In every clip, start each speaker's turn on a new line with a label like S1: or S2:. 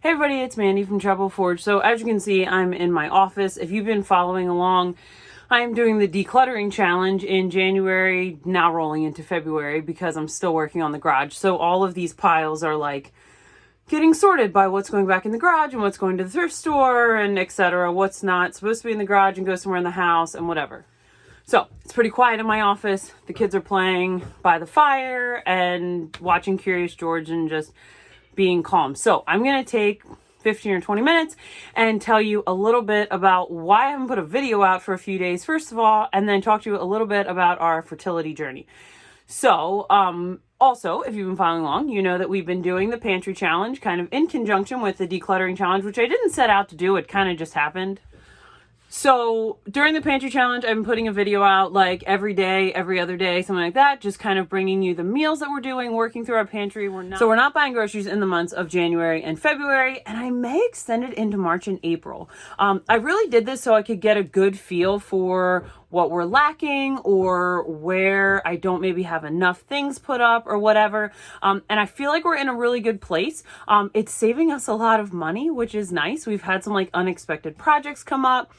S1: Hey everybody, it's Mandy from Chapel Forge. So as you can see, I'm in my office. If you've been following along, I am doing the decluttering challenge in January, now rolling into February because I'm still working on the garage. So all of these piles are like getting sorted by what's going back in the garage and what's going to the thrift store and etc. What's not supposed to be in the garage and go somewhere in the house and whatever. So it's pretty quiet in my office. The kids are playing by the fire and watching Curious George and just being calm. So I'm going to take 15 or 20 minutes and tell you a little bit about why I haven't put a video out for a few days, first of all, and then talk to you a little bit about our fertility journey. So, also, if you've been following along, you know that we've been doing the pantry challenge kind of in conjunction with the decluttering challenge, which I didn't set out to do. It kind of just happened. So during the pantry challenge, I've been putting a video out like every day, every other day, something like that, just kind of bringing you the meals that we're doing, working through our pantry. We're not buying groceries in the months of January and February, and I may extend it into March and April. I really did this so I could get a good feel for what we're lacking or where I don't maybe have enough things put up or whatever. And I feel like we're in a really good place. It's saving us a lot of money, which is nice. We've had some like unexpected projects come up.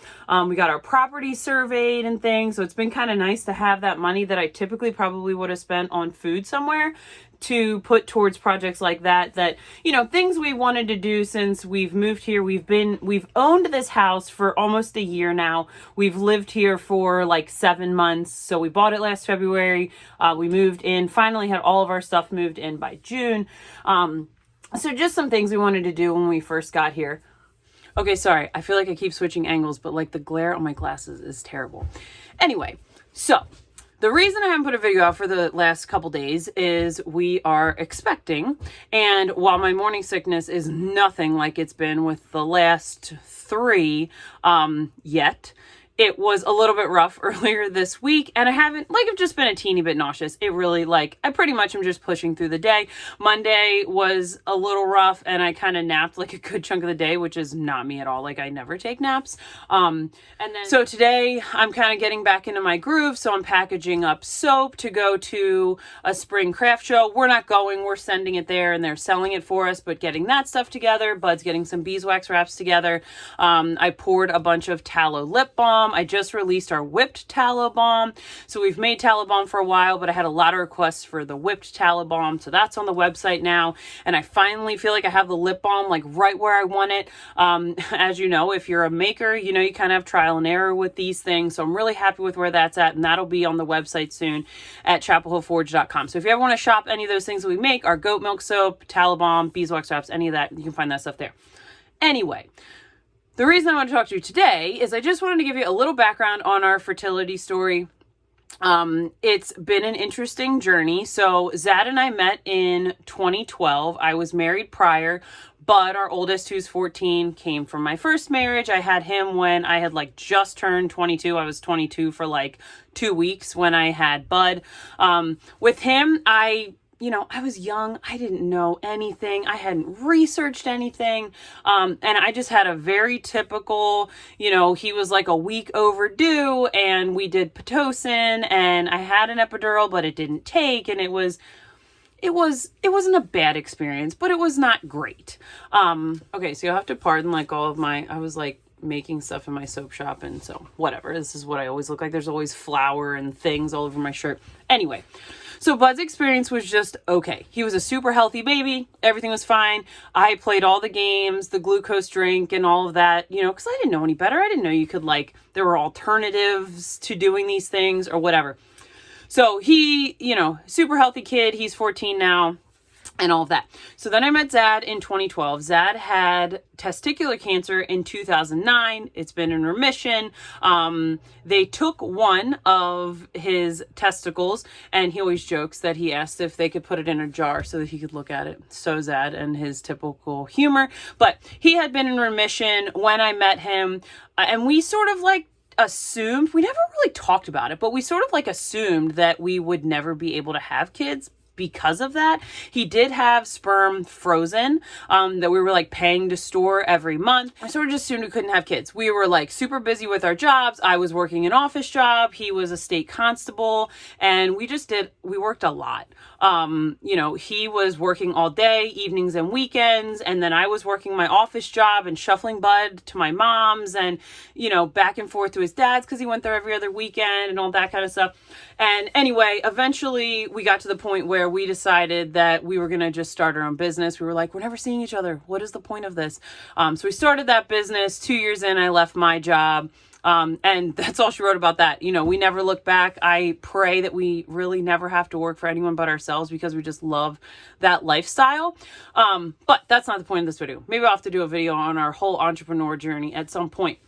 S1: We got our property surveyed and things. So it's been kind of nice to have that money that I typically probably would have spent on food somewhere to put towards projects like that, you know, things we wanted to do since we've moved here. We've owned this house for almost a year now. We've lived here for like 7 months. So we bought it last February. We moved in, finally had all of our stuff moved in by June. So just some things we wanted to do when we first got here. Okay, sorry. I feel like I keep switching angles, but like the glare on my glasses is terrible. Anyway, so the reason I haven't put a video out for the last couple days is we are expecting, and while my morning sickness is nothing like it's been with the last 3 yet, it was a little bit rough earlier this week, and I've just been a teeny bit nauseous. It really, I pretty much am just pushing through the day. Monday was a little rough, and I kind of napped like a good chunk of the day, which is not me at all. I never take naps. So today I'm kind of getting back into my groove, so I'm packaging up soap to go to a spring craft show. We're not going, we're sending it there, and they're selling it for us, but getting that stuff together. Bud's getting some beeswax wraps together. I poured a bunch of tallow lip balm. I just released our whipped tallow balm. So we've made tallow balm for a while, but I had a lot of requests for the whipped tallow balm. So that's on the website now. And I finally feel like I have the lip balm right where I want it. As you know, if you're a maker, you kind of have trial and error with these things. So I'm really happy with where that's at. And that'll be on the website soon at chapelhillforge.com. So if you ever want to shop any of those things that we make, our goat milk soap, tallow balm, beeswax wraps, any of that, you can find that stuff there. Anyway, the reason I want to talk to you today is I just wanted to give you a little background on our fertility story. It's been an interesting journey. So Zad and I met in 2012. I was married prior, but our oldest, who's 14, came from my first marriage. I had him when I had just turned 22. I was 22 for 2 weeks when I had Bud. With him, I was young. I didn't know anything. I hadn't researched anything. And I just had a very typical, he was a week overdue, and we did Pitocin, and I had an epidural, but it didn't take. And it wasn't a bad experience, but it was not great. Okay. So you'll have to pardon all of I was making stuff in my soap shop, and so whatever, this is what I always look like. There's always flour and things all over my shirt. Anyway, so Bud's experience was just okay. He was a super healthy baby. Everything was fine. I played all the games, the glucose drink and all of that, because I didn't know any better. I didn't know you could there were alternatives to doing these things or whatever. So he, super healthy kid. He's 14 now. And all of that. So then I met Zad in 2012. Zad had testicular cancer in 2009. It's been in remission. They took one of his testicles, and he always jokes that he asked if they could put it in a jar so that he could look at it. So Zad and his typical humor. But he had been in remission when I met him. And we sort of assumed, we never really talked about it, but we sort of assumed that we would never be able to have kids because of that. He did have sperm frozen that we were like paying to store every month. I sort of just assumed we couldn't have kids. We were like super busy with our jobs. I was working an office job. He was a state constable, and we worked a lot. You know, he was working all day, evenings and weekends, and then I was working my office job and shuffling Bud to my mom's and, you know, back and forth to his dad's because he went there every other weekend and all that kind of stuff. And anyway, eventually we got to the point where we decided that we were going to just start our own business. We were like, we're never seeing each other. What is the point of this? So we started that business. 2 years in, I left my job. And that's all she wrote about that. You know, we never look back. I pray that we really never have to work for anyone but ourselves because we just love that lifestyle. But that's not the point of this video. Maybe I'll have to do a video on our whole entrepreneur journey at some point.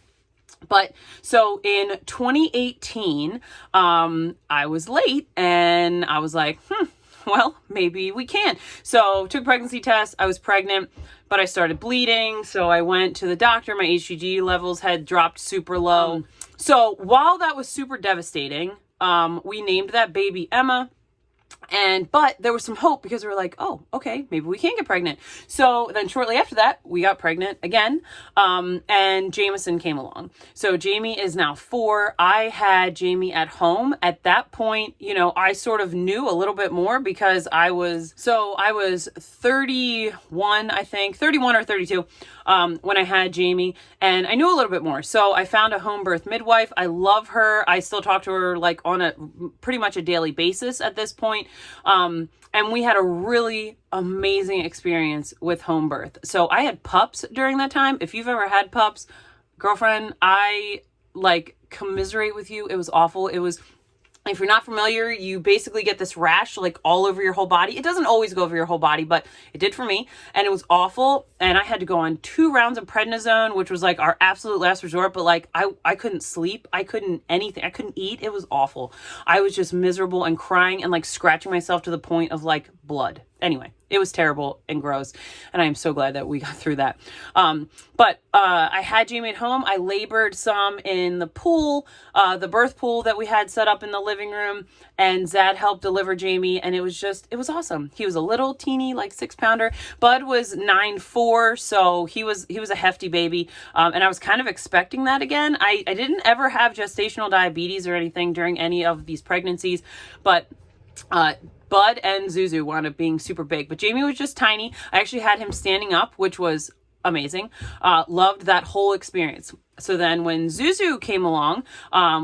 S1: But so in 2018, I was late and I was like, well, maybe we can. So took a pregnancy test. I was pregnant, but I started bleeding. So I went to the doctor. My HCG levels had dropped super low. So while that was super devastating, we named that baby Emma. But there was some hope because we were like, oh, okay, maybe we can get pregnant. So then shortly after that, we got pregnant again. And Jameson came along. So Jamie is now 4. I had Jamie at home. At that point, you know, I sort of knew a little bit more because I was 31, I think, 31 or 32, when I had Jamie, and I knew a little bit more. So I found a home birth midwife. I love her. I still talk to her like on a pretty much a daily basis at this point. And we had a really amazing experience with home birth. So I had pups during that time. If you've ever had pups, girlfriend, I like commiserate with you. It was awful. If you're not familiar, you basically get this rash like all over your whole body. It doesn't always go over your whole body, but it did for me. And it was awful. And I had to go on 2 rounds of prednisone, which was like our absolute last resort. But like I couldn't sleep. I couldn't anything. I couldn't eat. It was awful. I was just miserable and crying and like scratching myself to the point of like blood. Anyway, it was terrible and gross. And I am so glad that we got through that. But I had Jamie at home. I labored some in the pool, the birth pool that we had set up in the living room. And Zad helped deliver Jamie. And it was awesome. He was a little teeny, like 6-pounder. Bud was 9'4". So he was a hefty baby. And I was kind of expecting that again. I didn't ever have gestational diabetes or anything during any of these pregnancies, but Bud and Zuzu wound up being super big, but Jamie was just tiny. I actually had him standing up, which was amazing. Loved that whole experience. So then when Zuzu came along,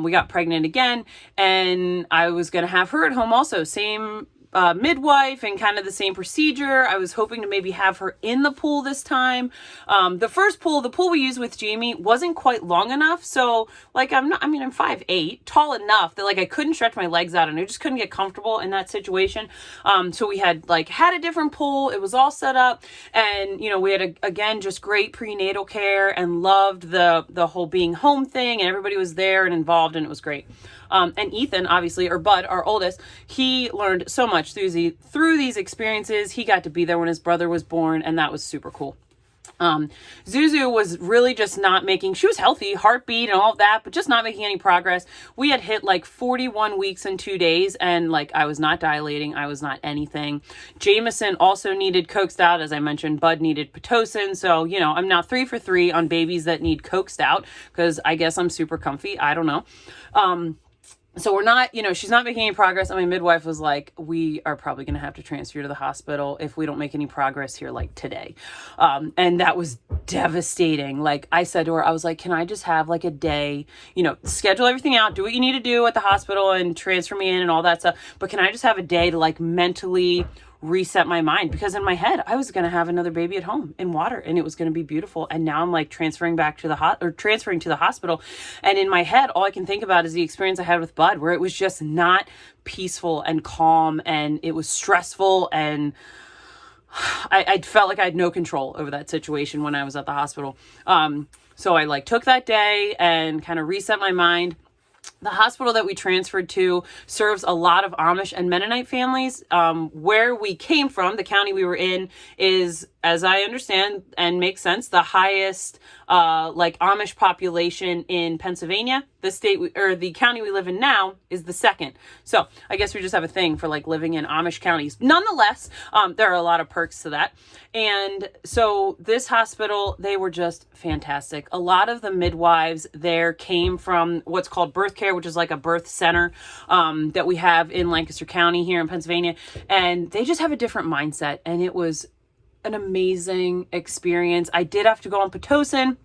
S1: we got pregnant again, and I was going to have her at home also. Same midwife and kind of the same procedure. I was hoping to maybe have her in the pool this time. The pool we used with Jamie wasn't quite long enough. So like, I'm 5'8", tall enough that like I couldn't stretch my legs out and I just couldn't get comfortable in that situation. So we had a different pool. It was all set up, and, you know, we had again, just great prenatal care and loved the whole being home thing, and everybody was there and involved, and it was great. And Ethan, obviously, or Bud, our oldest, he learned so much through these experiences. He got to be there when his brother was born, and that was super cool. Zuzu was really just not making, she was healthy, heartbeat and all of that, but just not making any progress. We had hit like 41 weeks and 2 days, and like I was not dilating. I was not anything. Jameson also needed coaxed out. As I mentioned, Bud needed Pitocin. So, you know, I'm now 3 for 3 on babies that need coaxed out because I guess I'm super comfy. I don't know. So we're not, you know, she's not making any progress. And my midwife was like, we are probably going to have to transfer you to the hospital if we don't make any progress here, like today. And that was devastating. Like I said to her, I was like, can I just have like a day, you know, schedule everything out, do what you need to do at the hospital and transfer me in and all that stuff. But can I just have a day to like mentally reset my mind? Because in my head, I was going to have another baby at home in water, and it was going to be beautiful. And now I'm like transferring to the hospital. And in my head, all I can think about is the experience I had with Bud, where it was just not peaceful and calm, and it was stressful. And I felt like I had no control over that situation when I was at the hospital. So I like took that day and kind of reset my mind. The hospital that we transferred to serves a lot of Amish and Mennonite families. Where we came from, the county we were in, is, as I understand and makes sense, the highest like Amish population in Pennsylvania. The the county we live in now is the second. So I guess we just have a thing for like living in Amish counties. Nonetheless, there are a lot of perks to that. And so this hospital, they were just fantastic. A lot of the midwives there came from what's called birth care, which is like a birth center that we have in Lancaster County here in Pennsylvania. And they just have a different mindset. And it was an amazing experience. I did have to go on Pitocin,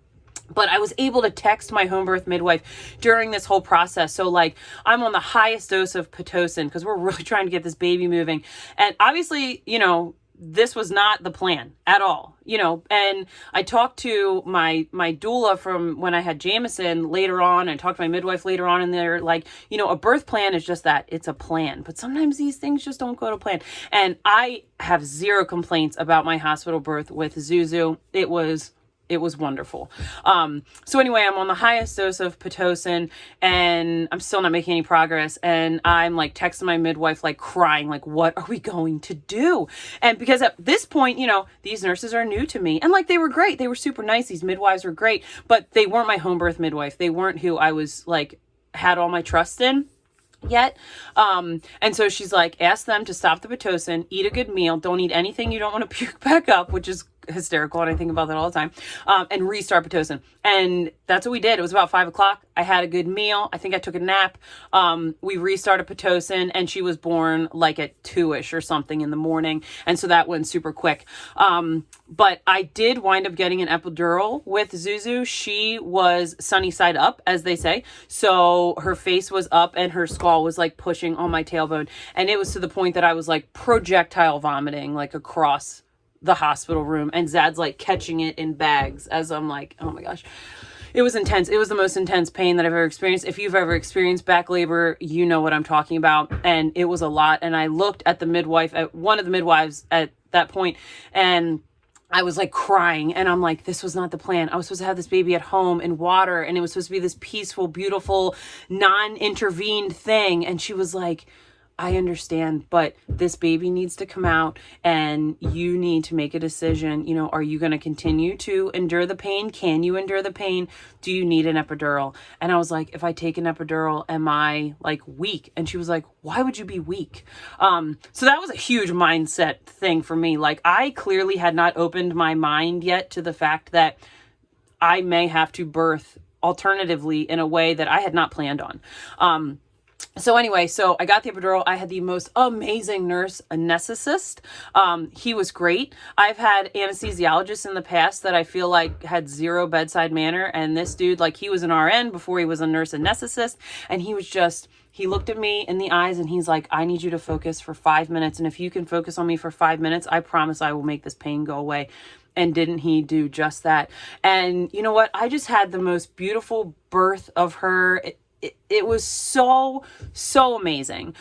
S1: but I was able to text my home birth midwife during this whole process. So like I'm on the highest dose of Pitocin because we're really trying to get this baby moving. And obviously, this was not the plan at all, and I talked to my doula from when I had Jameson later on, and talked to my midwife later on, and they're like, a birth plan is just that, it's a plan, but sometimes these things just don't go to plan. And I have zero complaints about my hospital birth with Zuzu. It was wonderful. So anyway, I'm on the highest dose of Pitocin and I'm still not making any progress. And I'm like texting my midwife, like crying, like, what are we going to do? And because at this point, these nurses are new to me, and like, they were great. They were super nice. These midwives were great, but they weren't my home birth midwife. They weren't who I was like, had all my trust in yet. And so she's like, ask them to stop the Pitocin, eat a good meal, don't eat anything you don't want to puke back up, which is hysterical, and I think about that all the time, and restart Pitocin. And that's what we did. It was about 5:00. I had a good meal. I think I took a nap. We restarted Pitocin, and she was born like at 2-ish or something in the morning. And so that went super quick. But I did wind up getting an epidural with Zuzu. She was sunny side up, as they say. So her face was up and her skull was like pushing on my tailbone. And it was to the point that I was like projectile vomiting like across the hospital room, and Zad's like catching it in bags as I'm like, oh my gosh. It was intense. It was the most intense pain that I've ever experienced. If you've ever experienced back labor, you know what I'm talking about. And it was a lot. And I looked at one of the midwives at that point, and I was like crying, and I'm like, this was not the plan. I was supposed to have this baby at home in water, and it was supposed to be this peaceful, beautiful, non-intervened thing. And she was like, I understand, but this baby needs to come out and you need to make a decision. Are you going to continue to endure the pain? Can you endure the pain? Do you need an epidural? And I was like, if I take an epidural, am I like weak? And she was like, why would you be weak? So that was a huge mindset thing for me. Like, I clearly had not opened my mind yet to the fact that I may have to birth alternatively in a way that I had not planned on. So anyway, so I got the epidural. I had the most amazing nurse anesthetist. He was great. I've had anesthesiologists in the past that I feel like had zero bedside manner. And this dude, like, he was an RN before he was a nurse anesthetist. And he looked at me in the eyes and he's like, I need you to focus for 5 minutes. And if you can focus on me for 5 minutes, I promise I will make this pain go away. And didn't he do just that? And you know what? I just had the most beautiful birth of her. It was so amazing.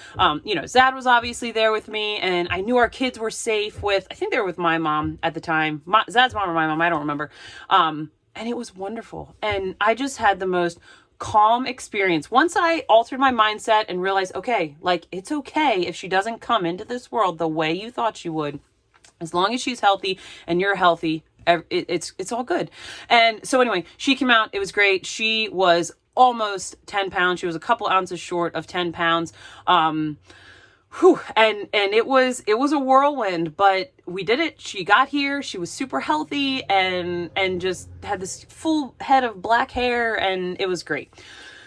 S1: Zad was obviously there with me, and I knew our kids were safe I think they were with my mom at the time. Zad's mom or my mom, I don't remember. And it was wonderful. And I just had the most calm experience. Once I altered my mindset and realized, okay, like, it's okay if she doesn't come into this world the way you thought she would, as long as she's healthy and you're healthy, it's all good. And so anyway, she came out. It was great. She was almost 10 pounds. She was a couple ounces short of 10 pounds. And it was a whirlwind, but we did it. She got here. She was super healthy and just had this full head of black hair, and it was great.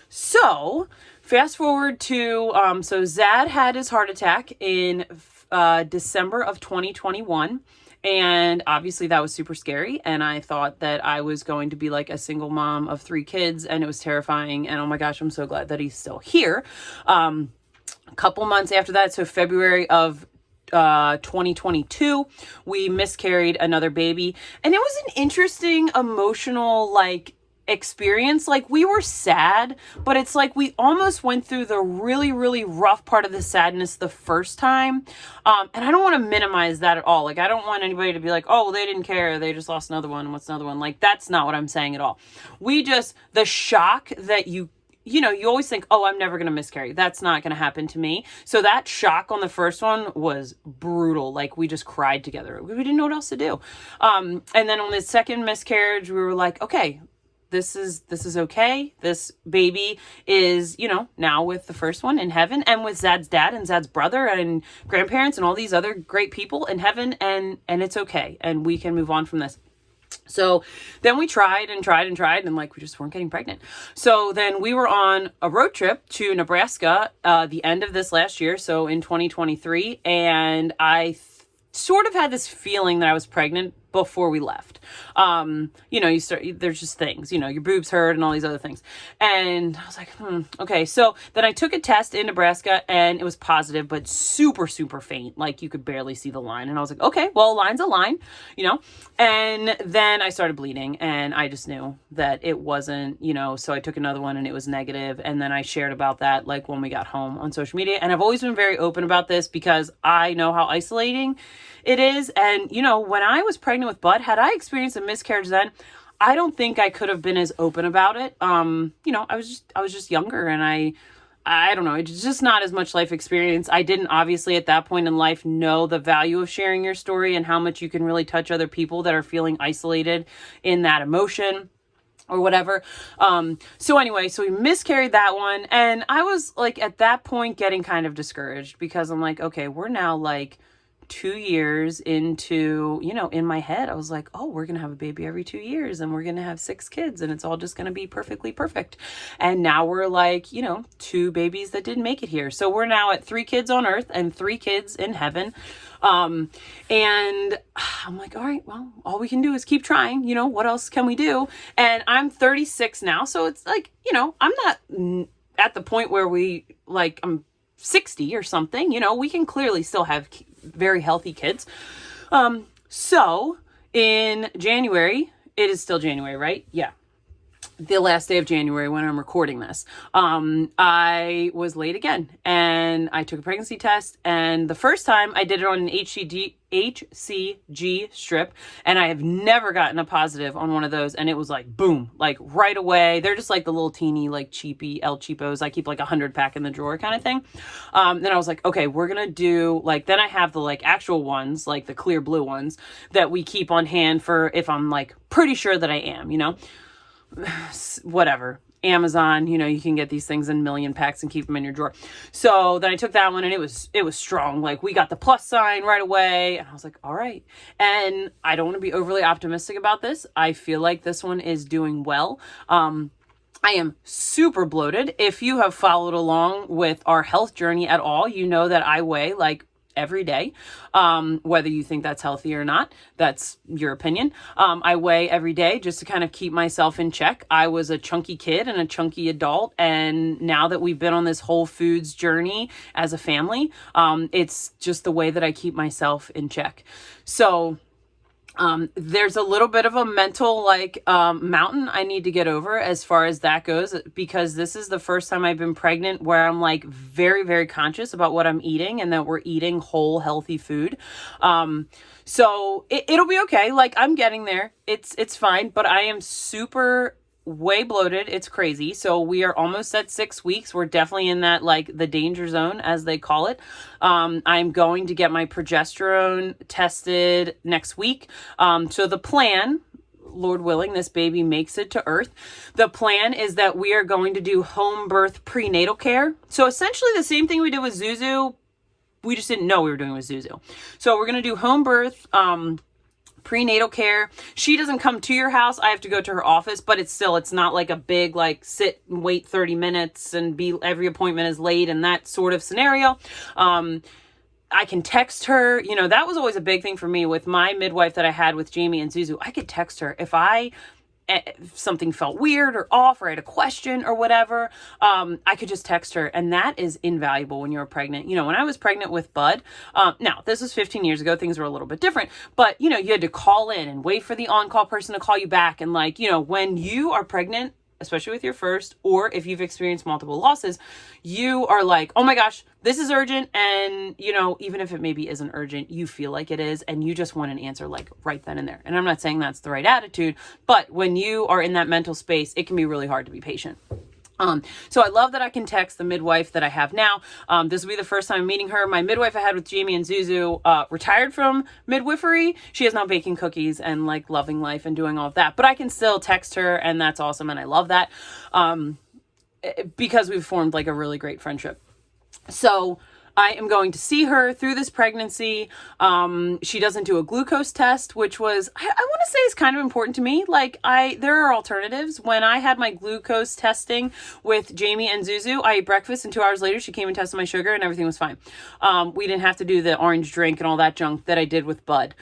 S1: So fast forward to, so Zad had his heart attack in December of 2021. And obviously that was super scary. And I thought that I was going to be like a single mom of 3 kids, and it was terrifying. And oh my gosh, I'm so glad that he's still here. A couple months after that, so February of 2022, we miscarried another baby. And it was an interesting emotional, like, experience. Like, we were sad, but it's like we almost went through the really, really rough part of the sadness the first time. And I don't want to minimize that at all. Like, I don't want anybody to be like, oh, well, they didn't care, they just lost another one. What's another one? Like, that's not what I'm saying at all. The shock that you you know, you always think, oh, I'm never going to miscarry. That's not going to happen to me. So that shock on the first one was brutal. Like, we just cried together. We didn't know what else to do. And then on the second miscarriage, we were like, okay, this is okay. This baby is, you know, now with the first one in heaven, and with Zad's dad and Zad's brother and grandparents and all these other great people in heaven, and it's okay. And we can move on from this. So then we tried and like, we just weren't getting pregnant. So then we were on a road trip to Nebraska, the end of this last year. So in 2023, and I sort of had this feeling that I was pregnant before we left. You know, there's just things, you know, your boobs hurt and all these other things. And I was like, okay. So then I took a test in Nebraska and it was positive, but super, super faint. Like, you could barely see the line. And I was like, okay, well, a line's a line, you know? And then I started bleeding and I just knew that it wasn't, you know, so I took another one and it was negative. And then I shared about that, like, when we got home on social media. And I've always been very open about this because I know how isolating it is. And, you know, when I was pregnant with Bud, had I experienced a miscarriage then, I don't think I could have been as open about it. You know, I was just younger, and I don't know, it's just not as much life experience. I didn't obviously at that point in life know the value of sharing your story and how much you can really touch other people that are feeling isolated in that emotion or whatever. So anyway, so we miscarried that one. And I was like, at that point, getting kind of discouraged because I'm like, okay, we're now like 2 years into, you know, in my head, I was like, oh, we're going to have a baby every 2 years and we're going to have 6 kids and it's all just going to be perfectly perfect. And now we're like, you know, 2 babies that didn't make it here. So we're now at 3 kids on earth and 3 kids in heaven. And I'm like, all right, well, all we can do is keep trying. You know, what else can we do? And I'm 36 now. So it's like, you know, I'm not at the point where I'm 60 or something, you know, we can clearly still have very healthy kids. So in January, it is still January, right? Yeah. The last day of January when I'm recording this, I was late again and I took a pregnancy test, and the first time I did it on an HCG strip, and I have never gotten a positive on one of those. And it was like, boom, like right away. They're just like the little teeny, like cheapy El Cheapos. I keep like 100 pack in the drawer kind of thing. Then I was like, okay, we're going to do like, then I have the like actual ones, like the clear blue ones that we keep on hand for if I'm like pretty sure that I am, you know, whatever. Amazon, you know, you can get these things in million packs and keep them in your drawer. So then I took that one and it was strong. Like, we got the plus sign right away. And I was like, all right. And I don't want to be overly optimistic about this. I feel like this one is doing well. I am super bloated. If you have followed along with our health journey at all, you know that I weigh like every day. Whether you think that's healthy or not, that's your opinion. I weigh every day just to kind of keep myself in check. I was a chunky kid and a chunky adult. And now that we've been on this whole foods journey as a family, it's just the way that I keep myself in check. So there's a little bit of a mental mountain I need to get over as far as that goes, because this is the first time I've been pregnant where I'm like very, very conscious about what I'm eating and that we're eating whole, healthy food. So it'll be okay. Like, I'm getting there. It's fine, but I am super way bloated. It's crazy. So we are almost at 6 weeks. We're definitely in that, like, the danger zone, as they call it. I'm going to get my progesterone tested next week. So the plan, Lord willing, this baby makes it to earth. The plan is that we are going to do home birth prenatal care. So essentially the same thing we did with Zuzu. We just didn't know we were doing with Zuzu. So we're going to do home birth, prenatal care. She doesn't come to your house. I have to go to her office, but it's not like a big, like, sit and wait 30 minutes and every appointment is late and that sort of scenario. I can text her. You know, that was always a big thing for me with my midwife that I had with Jamie and Zuzu. I could text her if something felt weird or off, or I had a question or whatever. I could just text her, and that is invaluable when you're pregnant. You know, when I was pregnant with Bud, now this was 15 years ago, things were a little bit different, but you know, you had to call in and wait for the on-call person to call you back. And like, you know, when you are pregnant, especially with your first, or if you've experienced multiple losses, you are like, oh my gosh, this is urgent. And, you know, even if it maybe isn't urgent, you feel like it is, and you just want an answer like right then and there. And I'm not saying that's the right attitude, but when you are in that mental space, it can be really hard to be patient. So I love that I can text the midwife that I have now. This will be the first time meeting her. My midwife I had with Jamie and Zuzu retired from midwifery. She is now baking cookies and like loving life and doing all of that. But I can still text her, and that's awesome, and I love that because we've formed like a really great friendship. So I am going to see her through this pregnancy. She doesn't do a glucose test, which was, I want to say is kind of important to me. Like there are alternatives. When I had my glucose testing with Jamie and Zuzu, I ate breakfast and 2 hours later she came and tested my sugar and everything was fine. We didn't have to do the orange drink and all that junk that I did with Bud.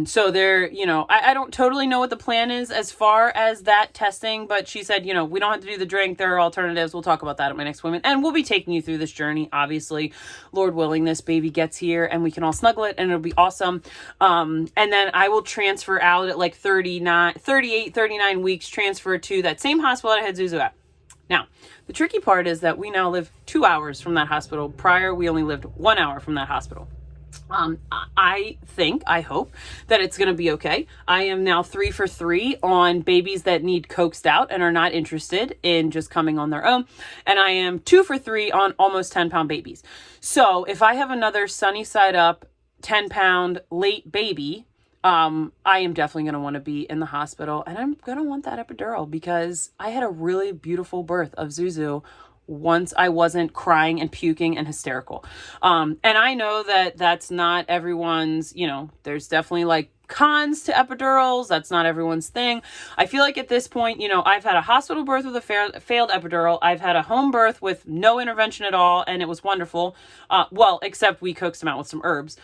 S1: So there, I don't totally know what the plan is as far as that testing, but she said, we don't have to do the drink. There are alternatives. We'll talk about that at my next appointment. And we'll be taking you through this journey, obviously. Lord willing, this baby gets here and we can all snuggle it and it'll be awesome. And then I will transfer out at like 38, 39 weeks, transfer to that same hospital I had Zuzu at. Now, the tricky part is that we now live 2 hours from that hospital. Prior, we only lived 1 hour from that hospital. I hope that it's going to be okay. I am now 3 for 3 on babies that need coaxed out and are not interested in just coming on their own. And I am 2 for 3 on almost 10-pound babies. So if I have another sunny side up 10-pound late baby, I am definitely going to want to be in the hospital, and I'm going to want that epidural because I had a really beautiful birth of Zuzu once I wasn't crying and puking and hysterical. And I know that that's not everyone's, there's definitely like cons to epidurals. That's not everyone's thing. I feel like at this point, I've had a hospital birth with a failed epidural. I've had a home birth with no intervention at all. And it was wonderful. Except we coaxed them out with some herbs.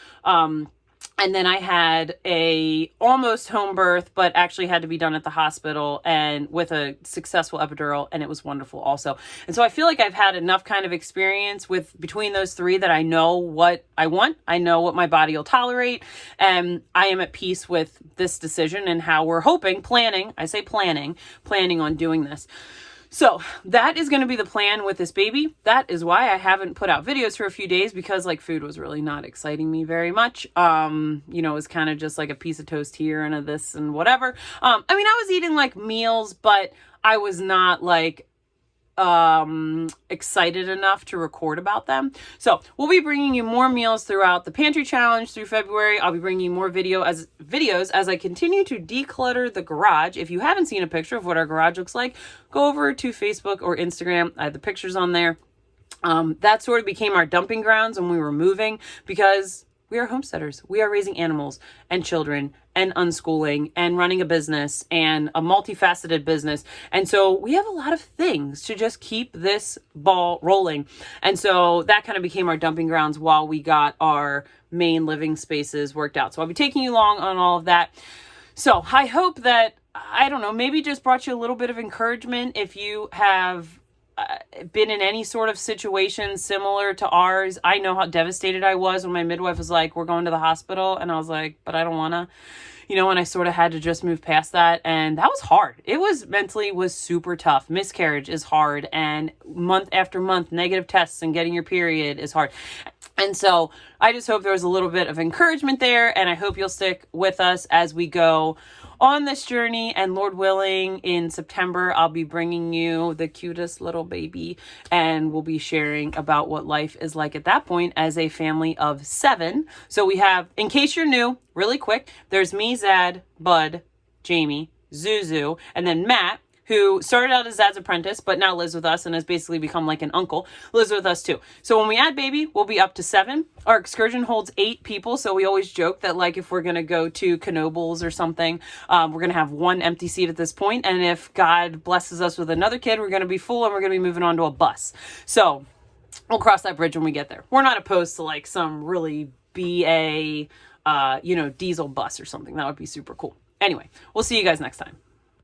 S1: And then I had a almost home birth, but actually had to be done at the hospital and with a successful epidural, and it was wonderful also. And so I feel like I've had enough kind of experience with between those three that I know what I want. I know what my body will tolerate, and I am at peace with this decision and how we're planning on doing this. So that is going to be the plan with this baby. That is why I haven't put out videos for a few days, because like food was really not exciting me very much. It was kind of just like a piece of toast here and a this and whatever. I was eating like meals, but I was not like excited enough to record about them. So we'll be bringing you more meals throughout the pantry challenge through February. I'll be bringing you more videos as I continue to declutter the garage. If you haven't seen a picture of what our garage looks like, go over to Facebook or Instagram. I have the pictures on there. That sort of became our dumping grounds when we were moving, because we are homesteaders. We are raising animals and children and unschooling and running a business and a multifaceted business. And so we have a lot of things to just keep this ball rolling. And so that kind of became our dumping grounds while we got our main living spaces worked out. So I'll be taking you along on all of that. So I hope that, maybe just brought you a little bit of encouragement if you have been in any sort of situation similar to ours. I know how devastated I was when my midwife was like, we're going to the hospital. And I was like, but I don't want to, and I sort of had to just move past that. And that was hard. It was mentally super tough. Miscarriage is hard. And month after month, negative tests and getting your period is hard. And so I just hope there was a little bit of encouragement there. And I hope you'll stick with us as we go on this journey. And Lord willing, in September, I'll be bringing you the cutest little baby, and we'll be sharing about what life is like at that point as a family of 7. So we have, in case you're new, really quick, there's me, Zad, Bud, Jamie, Zuzu, and then Matt, who started out as Zad's apprentice, but now lives with us and has basically become like an uncle, lives with us too. So when we add baby, we'll be up to 7. Our excursion holds 8 people. So we always joke that like if we're going to go to Knoebels or something, we're going to have 1 empty seat at this point. And if God blesses us with another kid, we're going to be full and we're going to be moving on to a bus. So we'll cross that bridge when we get there. We're not opposed to like some really BA, diesel bus or something. That would be super cool. Anyway, we'll see you guys next time.